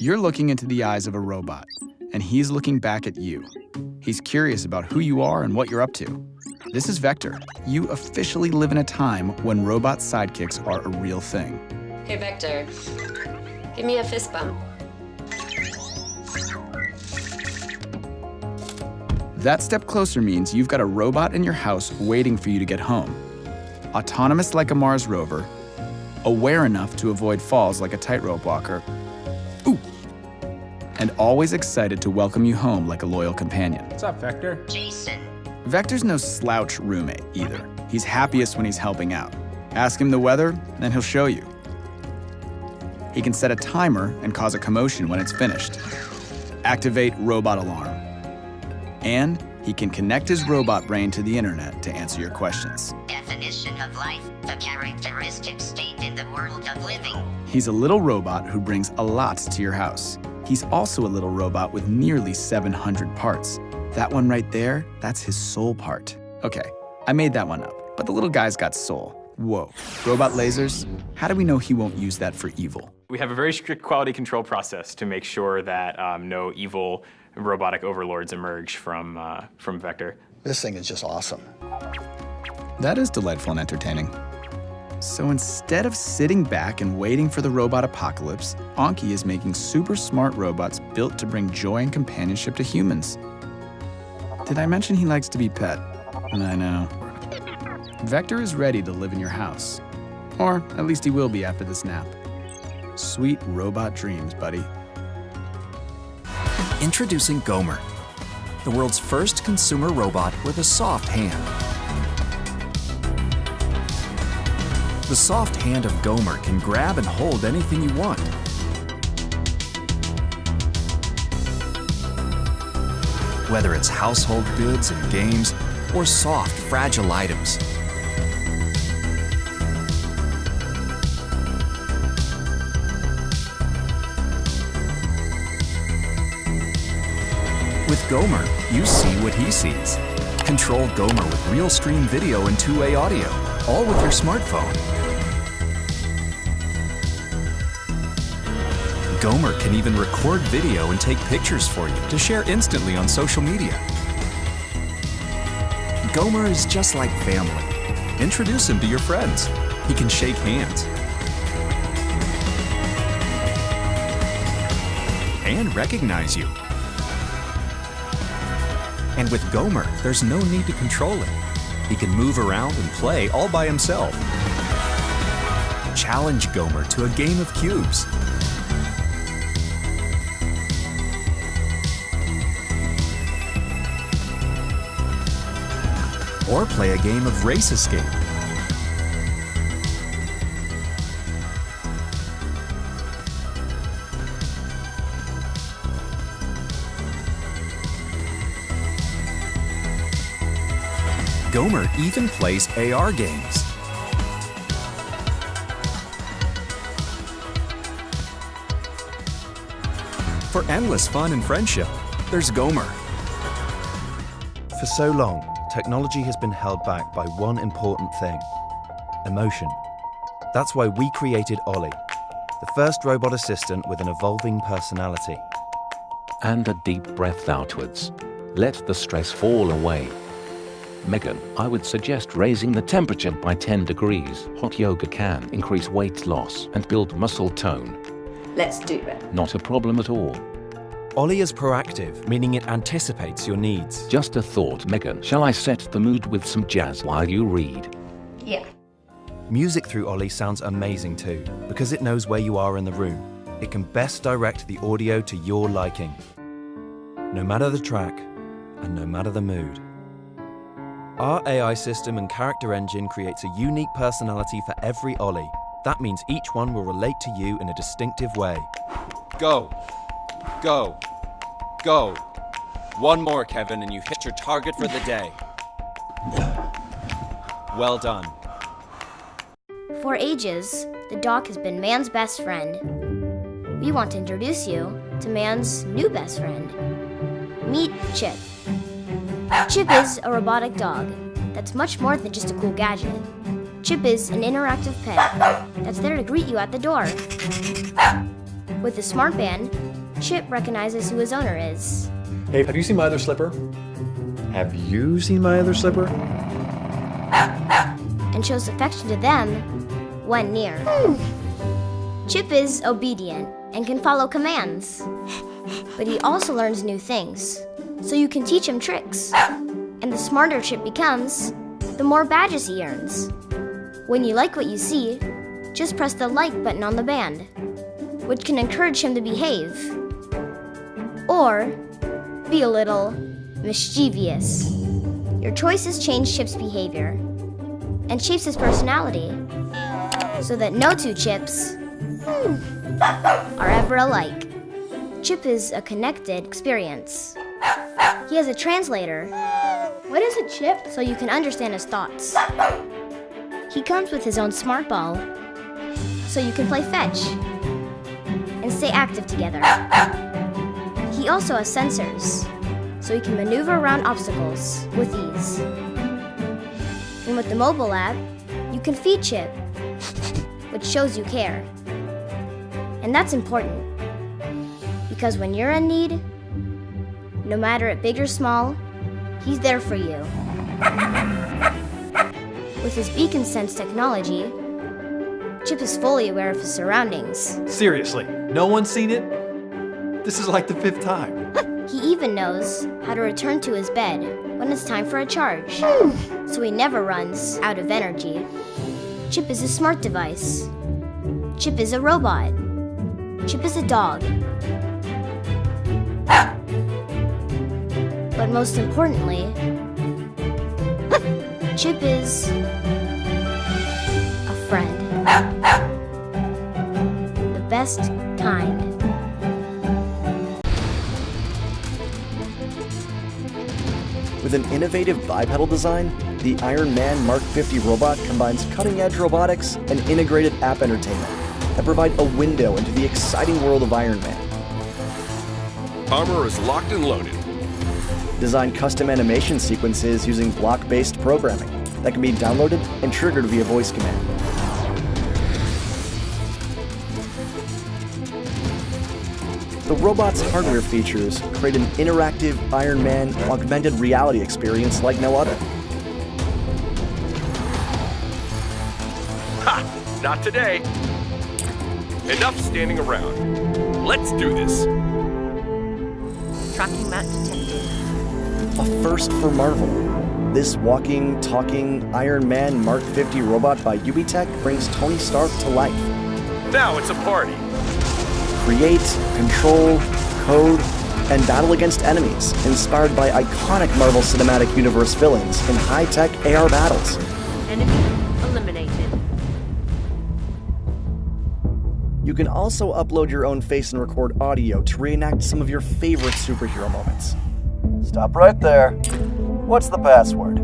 You're looking into the eyes of a robot, and he's looking back at you. He's curious about who you are and what you're up to. This is Vector. You officially live in a time when robot sidekicks are a real thing. Hey, Vector, give me a fist bump. That step closer means you've got a robot in your house waiting for you to get home. Autonomous like a Mars rover, aware enough to avoid falls like a tightrope walker, and always excited to welcome you home like a loyal companion. What's up, Vector? Jason. Vector's no slouch roommate either. He's happiest when he's helping out. Ask him the weather, and he'll show you. He can set a timer and cause a commotion when it's finished. Activate robot alarm. And he can connect his robot brain to the internet to answer your questions. Definition of life, the characteristic state in the world of living. He's a little robot who brings a lot to your house. He's also a little robot with nearly 700 parts. That one right there, that's his soul part. Okay, I made that one up, but the little guy's got soul. Whoa, robot lasers? How do we know he won't use that for evil? We have a very strict quality control process to make sure that no evil robotic overlords emerge from Vector. This thing is just awesome. That is delightful and entertaining. So instead of sitting back and waiting for the robot apocalypse, Anki is making super smart robots built to bring joy and companionship to humans. Did I mention he likes to be pet? I know. Vector is ready to live in your house. Or at least he will be after this nap. Sweet robot dreams, buddy. Introducing Gomer, the world's first consumer robot with a soft hand. The soft hand of Gomer can grab and hold anything you want. Whether it's household goods and games, or soft, fragile items. With Gomer, you see what he sees. Control Gomer with real stream video and two-way audio, all with your smartphone. Gomer can even record video and take pictures for you to share instantly on social media. Gomer is just like family. Introduce him to your friends. He can shake hands and recognize you. And with Gomer, there's no need to control him. He can move around and play all by himself. Challenge Gomer to a game of cubes. Or play a game of race escape. Gomer even plays AR games. For endless fun and friendship, there's Gomer. For so long, technology has been held back by one important thing: emotion. That's why we created Ollie, the first robot assistant with an evolving personality. And a deep breath outwards. Let the stress fall away. Megan, I would suggest raising the temperature by 10 degrees. Hot yoga can increase weight loss and build muscle tone. Let's do it. Not a problem at all. Ollie is proactive, meaning it anticipates your needs. Just a thought, Megan. Shall I set the mood with some jazz while you read? Yeah. Music through Ollie sounds amazing too, because it knows where you are in the room. It can best direct the audio to your liking, no matter the track and no matter the mood. Our AI system and character engine creates a unique personality for every Ollie. That means each one will relate to you in a distinctive way. Go. Go. Go. One more, Kevin, and you hit your target for the day. Well done. For ages, the dog has been man's best friend. We want to introduce you to man's new best friend. Meet Chip. Chip is a robotic dog that's much more than just a cool gadget. Chip is an interactive pet that's there to greet you at the door. With a smart band, Chip recognizes who his owner is Hey, have you seen my other slipper? Have you seen my other slipper? and shows affection to them when near. Chip is obedient and can follow commands, but he also learns new things, so you can teach him tricks. And the smarter Chip becomes, the more badges he earns. When you like what you see, just press the like button on the band, which can encourage him to behave, or be a little mischievous. Your choices change Chip's behavior and shapes his personality, so that no two Chips are ever alike. Chip is a connected experience. He has a translator. What is a chip? So you can understand his thoughts. He comes with his own smart ball, so you can play fetch and stay active together. He also has sensors, so he can maneuver around obstacles with ease. And with the mobile app, you can feed Chip, which shows you care. And that's important, because when you're in need, no matter it big or small, he's there for you. With his beacon sense technology, Chip is fully aware of his surroundings. Seriously, no one's seen it? This is like the 5th time. He even knows how to return to his bed when it's time for a charge, so he never runs out of energy. Chip is a smart device. Chip is a robot. Chip is a dog. But most importantly, Chip is a friend. The best kind. With an innovative bipedal design, the Ironman Mark 50 robot combines cutting-edge robotics and integrated app entertainment that provide a window into the exciting world of Ironman. Armor is locked and loaded. Design custom animation sequences using block-based programming that can be downloaded and triggered via voice command. The robot's hardware features create an interactive Ironman augmented reality experience like no other. Ha! Not today. Enough standing around. Let's do this. Tracking map detected. A first for Marvel. This walking, talking Ironman Mark 50 robot by Ubitech brings Tony Stark to life. Now it's a party. Create, control, code, and battle against enemies, inspired by iconic Marvel Cinematic Universe villains in high-tech AR battles. Enemy eliminated. You can also upload your own face and record audio to reenact some of your favorite superhero moments. Stop right there. What's the password?